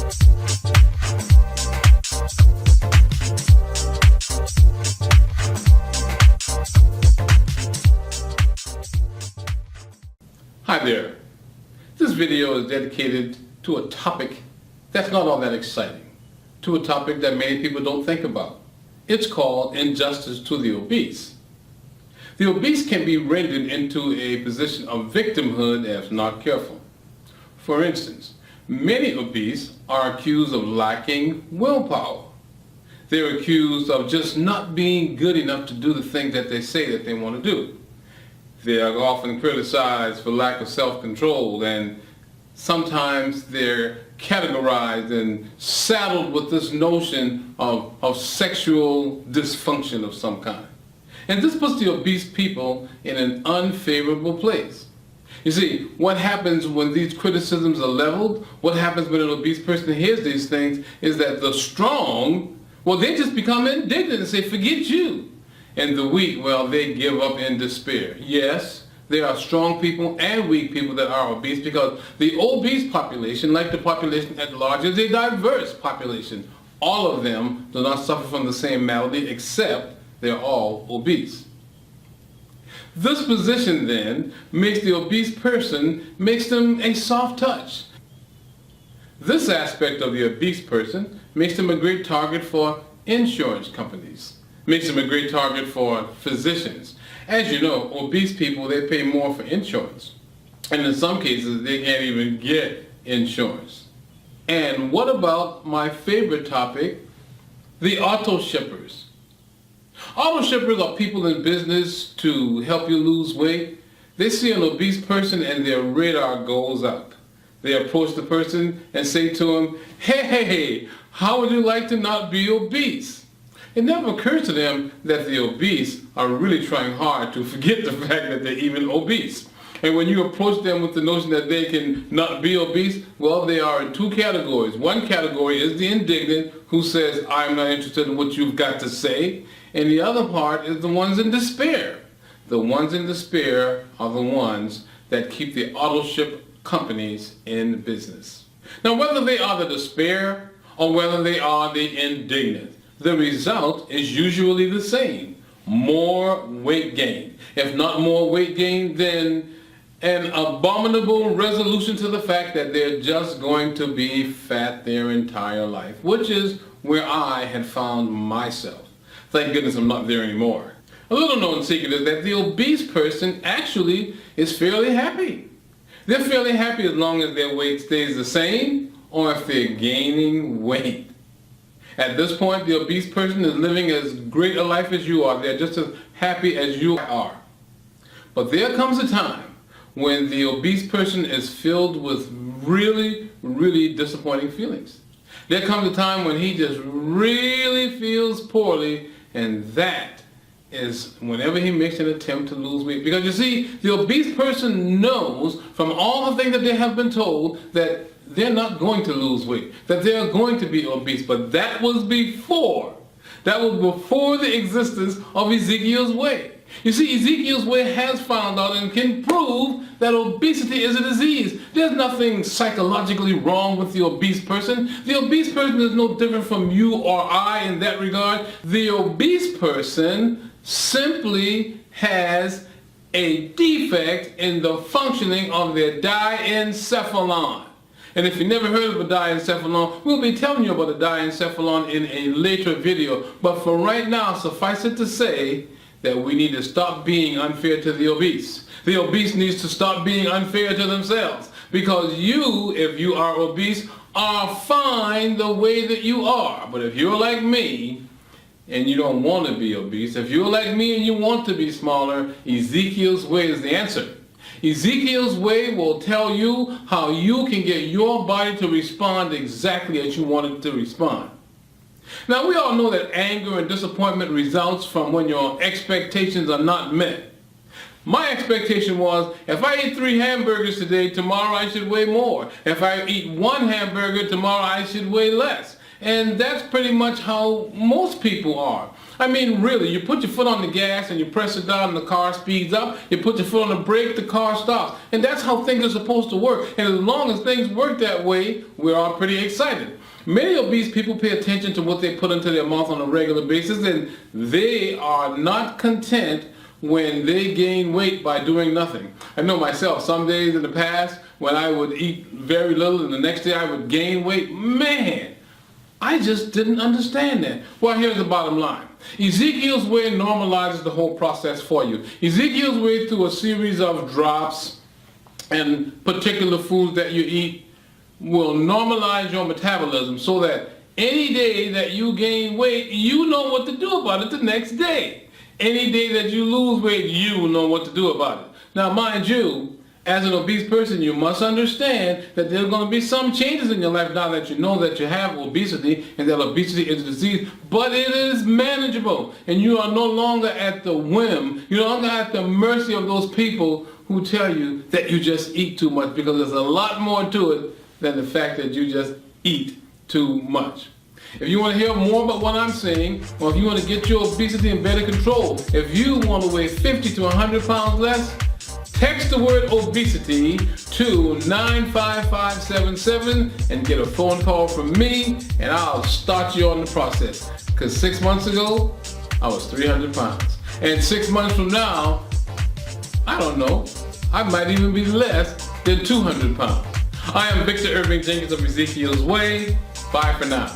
Hi there. This video is dedicated to a topic that's not all that exciting, to a topic that many people don't think about. It's called injustice to the obese. The obese can be rendered into a position of victimhood if not careful. For instance, many obese are accused of lacking willpower. They're accused of just not being good enough to do the things that they say that they want to do. They are often criticized for lack of self-control, and sometimes they're categorized and saddled with this notion of sexual dysfunction of some kind. And this puts the obese people in an unfavorable place. You see, what happens when these criticisms are leveled, what happens when an obese person hears these things, is that the strong, well, they just become indignant and say, forget you. And the weak, well, they give up in despair. Yes, there are strong people and weak people that are obese, because the obese population, like the population at large, is a diverse population. All of them do not suffer from the same malady, except they're all obese. This position then makes the obese person, makes them a soft touch. This aspect of the obese person makes them a great target for insurance companies. Makes them a great target for physicians. As you know, obese people, they pay more for insurance. And in some cases, they can't even get insurance. And what about my favorite topic, the auto shippers? Auto shippers are people in business to help you lose weight. They see an obese person and their radar goes up. They approach the person and say to him, hey, how would you like to not be obese? It never occurs to them that the obese are really trying hard to forget the fact that they're even obese. And when you approach them with the notion that they can not be obese, well, they are in two categories. One category is the indignant, who says, I'm not interested in what you've got to say. And the other part is the ones in despair. The ones in despair are the ones that keep the auto ship companies in business. Now, whether they are the despair or whether they are the indignant, the result is usually the same: more weight gain. If not more weight gain, then an abominable resolution to the fact that they're just going to be fat their entire life, which is where I had found myself. Thank goodness I'm not there anymore. A little known secret is that the obese person actually is fairly happy. They're fairly happy as long as their weight stays the same or if they're gaining weight. At this point, the obese person is living as great a life as you are. They're just as happy as you are. But there comes a time when the obese person is filled with really, really disappointing feelings. There comes a time when he just really feels poorly, and that is whenever he makes an attempt to lose weight. Because you see, the obese person knows from all the things that they have been told that they're not going to lose weight, that they're going to be obese. But that was before. That was before the existence of Ezekiel's way. You see, Ezekiel's way has found out and can prove that obesity is a disease. There's nothing psychologically wrong with the obese person. The obese person is no different from you or I in that regard. The obese person simply has a defect in the functioning of their diencephalon. And if you never heard of a diencephalon, we'll be telling you about a diencephalon in a later video. But for right now, suffice it to say that we need to stop being unfair to the obese. The obese needs to stop being unfair to themselves. Because you, if you are obese, are fine the way that you are. But if you're like me, and you don't want to be obese, if you're like me and you want to be smaller, Ezekiel's way is the answer. Ezekiel's way will tell you how you can get your body to respond exactly as you want it to respond. Now, we all know that anger and disappointment results from when your expectations are not met. My expectation was, if I eat 3 hamburgers today, tomorrow I should weigh more. If I eat 1 hamburger, tomorrow I should weigh less. And that's pretty much how most people are. I mean, really, you put your foot on the gas and you press it down and the car speeds up. You put your foot on the brake, the car stops. And that's how things are supposed to work. And as long as things work that way, we're all pretty excited. Many obese people pay attention to what they put into their mouth on a regular basis, and they are not content when they gain weight by doing nothing. I know myself, some days in the past when I would eat very little and the next day I would gain weight, man, I just didn't understand that. Well, here's the bottom line. Ezekiel's way normalizes the whole process for you. Ezekiel's way, through a series of drops and particular foods that you eat, will normalize your metabolism so that any day that you gain weight, you know what to do about it the next day. Any day that you lose weight, you know what to do about it. Now, mind you, as an obese person, you must understand that there are going to be some changes in your life now that you know that you have obesity and that obesity is a disease, but it is manageable. And you are no longer at the whim, you're no longer at the mercy of those people who tell you that you just eat too much, because there's a lot more to it than the fact that you just eat too much. If you want to hear more about what I'm saying, or if you want to get your obesity in better control, if you want to weigh 50 to 100 pounds less, text the word obesity to 95577 and get a phone call from me, and I'll start you on the process. Because 6 months ago, I was 300 pounds. And 6 months from now, I don't know, I might even be less than 200 pounds. I am Victor Irving Jenkins of Ezekiel's Way. Bye for now.